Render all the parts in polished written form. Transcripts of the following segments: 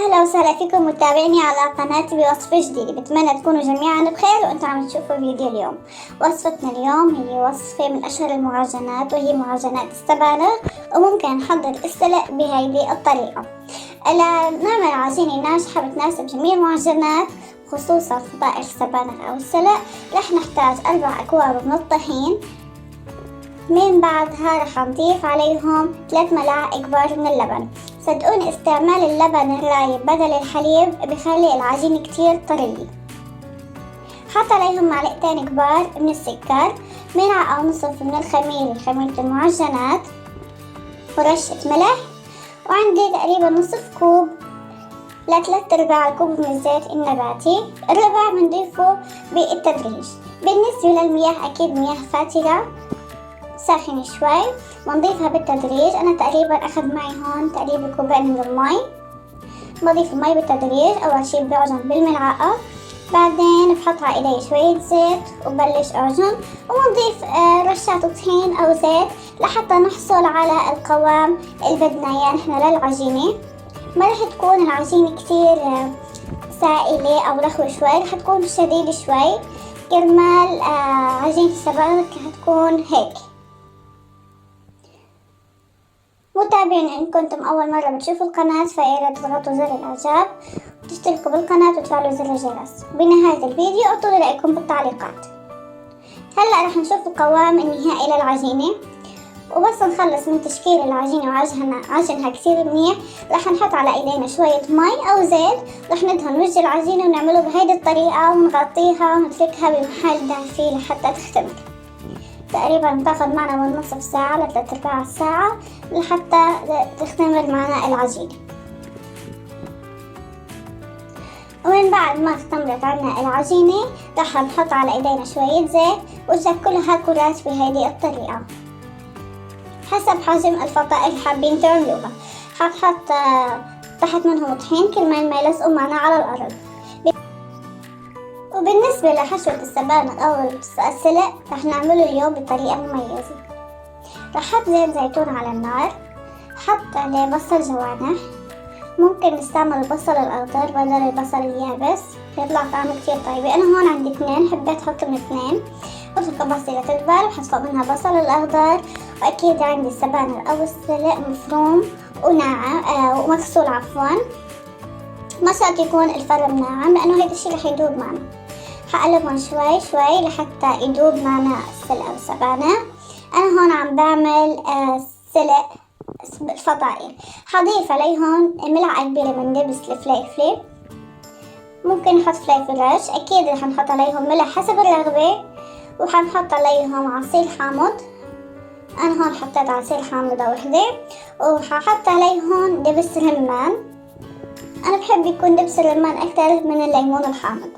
أهلا وسهلا فيكم متابعيني على قناتي بوصفة جديدة. بتمنى تكونوا جميعا بخير وانتم عم تشوفوا فيديو اليوم. وصفتنا اليوم هي وصفة من أشهر المعجنات وهي معجنات السبانخ، وممكن نحضر السلق بهيدي الطريقة. لنعمل عجينة ناجحة بتناسب جميع المعجنات خصوصا فطائر السبانخ أو السلق رح نحتاج 4 أكواب من الطحين. من بعدها رح نضيف عليهم 3 ملاعق كبار من اللبن. صدقوني استعمال اللبن الرايب بدل الحليب بخلي العجينة كتير طرية. حط عليهم معلقتين كبار من السكر، ملعقة ونصف من خميرة المعجنات، ورشة ملح، وعندي تقريبا نصف كوب ل3/4 كوب من الزيت النباتي. الربع بنضيفه بالتدريج. بالنسبة للمياه أكيد مياه فاترة ساخنة شوي بنضيفها بالتدريج. أنا تقريبا أخذ معي هون تقريبا كوبين من المي. بضيف المي بالتدريج. أول شي بعجن بالملعقة، بعدين بحط على إيدي شوية زيت وبلش أعجن، وبنضيف رشات طحين أو زيت لحتى نحصل على القوام اللي بدنا إياه نحن للعجينة. ما رح تكون العجينة كتير سائلة أو رخوة شوي، رح تكون شديدة شوي كرمال عجينة السبانخ هتكون هيك. متابعين إن كنتم أول مرة بتشوفوا القناة فياريت تضغطوا زر الإعجاب وتشتركوا بالقناة وتفعلوا زر الجرس. بنهاية الفيديو اعطوا رأيكم بالتعليقات. هلأ رح نشوف القوام النهائي للعجينة، وبس نخلص من تشكيل العجينة وعجنها كثير منيح رح نحط على ايدينا شوية مي أو زيت. رح ندهن وجه العجينة ونعمله بهيدي الطريقة ونغطيها ونتركها بمحل دافي لحتى تختمر. تقريبا بتاخد معنا من نصف ساعة ل3/4 ساعة لحتى تختمر معنا العجينة. ومن بعد ما اختمرت عنا العجينة رح نحط على ايدينا شوية زيت ونشكلها كرات بهيدي الطريقة حسب حجم الفطائر اللي حابين تعملوها. حنحط تحت منهم طحين كرمال ما يلزقوا معنا على الأرض. وبالنسبة لحشوة السبانخ أو السلق رح نعمله اليوم بطريقة مميزة. رح أحط زيت زيتون على النار، حط عليه بصل جوانح. ممكن نستعمل البصل الأخضر بدل البصل اليابس بيطلع طعمه كتير طيب. أنا هون عندي 2 حبيت أحط من 2. بترك بصلة تدبل وحط فوق منها بصل الأخضر. وأكيد عندي السبانخ أو السلق مفروم وناعم ومغسول عفوا. ما شرط يكون الفرم ناعم لأنه هيدا الشي رح يدوب معنا. هقلبهم شوي شوي لحتى يدوب معنا السلق أو السبانخ. أنا هون عم بعمل سلق الفطائر. هضيف عليهم ملعقة كبيرة من دبس الفليفلة. ممكن نحط فليفل رش. أكيد رح نحط عليهم ملح حسب الرغبة، وحنحط عليهم عصير حامض. أنا هون حطيت عصير حامضة وحدة، وححط عليهم دبس رمان. أنا بحب يكون دبس الرمان أكتر من الليمون الحامض.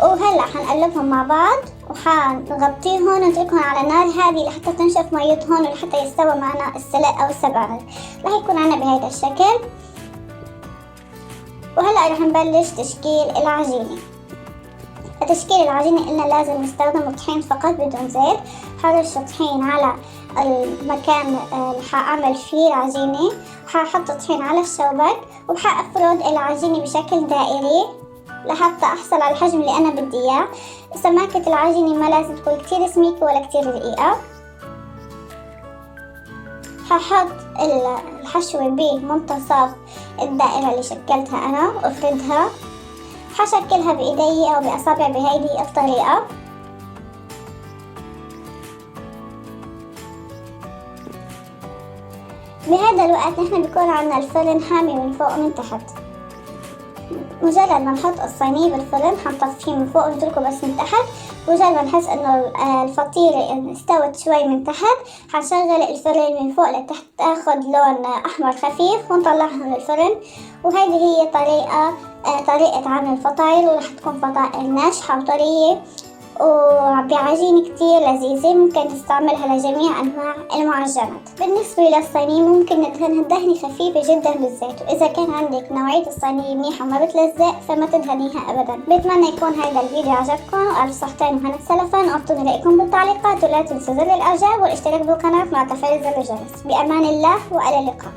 وهلأ حنقلبهم مع بعض وحنغطيهم ونتركهم على نار هادية لحتى تنشف ميتهم ولحتى يستوى معنا السلق أو السبانخ. رح يكون عنا بهيدا الشكل. وهلأ رح نبلش تشكيل العجينة. لتشكيل العجينة قلنا لازم نستخدم الطحين فقط بدون زيت. حرش الطحين على المكان اللي حأعمل فيه العجينة، وححط الطحين على الشوبك، وحأفرد العجينة بشكل دائري لحتى أحصل على الحجم اللي أنا بدي إياه. سماكة العجينة ما لازم تكون كتير سميكة ولا كتير رقيقة. ححط الحشوة بمنتصف الدائرة اللي شكلتها أنا وأفردها. حشكلها بإيدي أو بأصابع بهيدي الطريقة. بهذا الوقت نحن بيكون عنا الفرن حامي من فوق ومن تحت. مجرد ما نحط الصينية بالفرن حنطفيه من فوق ونتركه بس من تحت. مجرد ما نحس انه الفطيرة استوت شوي من تحت حنشغل الفرن من فوق لتحت تاخد لون احمر خفيف ونطلعها من الفرن. وهذه هي طريقة عمل الفطاير، ورح تكون فطائر ناجحة وطرية وبعجينة كتير لذيذة. ممكن تستعملها لجميع أنواع المعجنات. بالنسبة للصينية ممكن ندهنها دهنة خفيفة جدا بالزيت، وإذا كان عندك نوعية الصينية منيحة وما بتلزق فما تدهنيها أبدا. بتمنى يكون هذا الفيديو عجبكم، وألف صحتين وهنا سلفا. اعطوني رأيكم بالتعليقات، ولا تنسوا زر الإعجاب والاشتراك بالقناة مع تفعيل زر الجرس. بأمان الله وإلى اللقاء.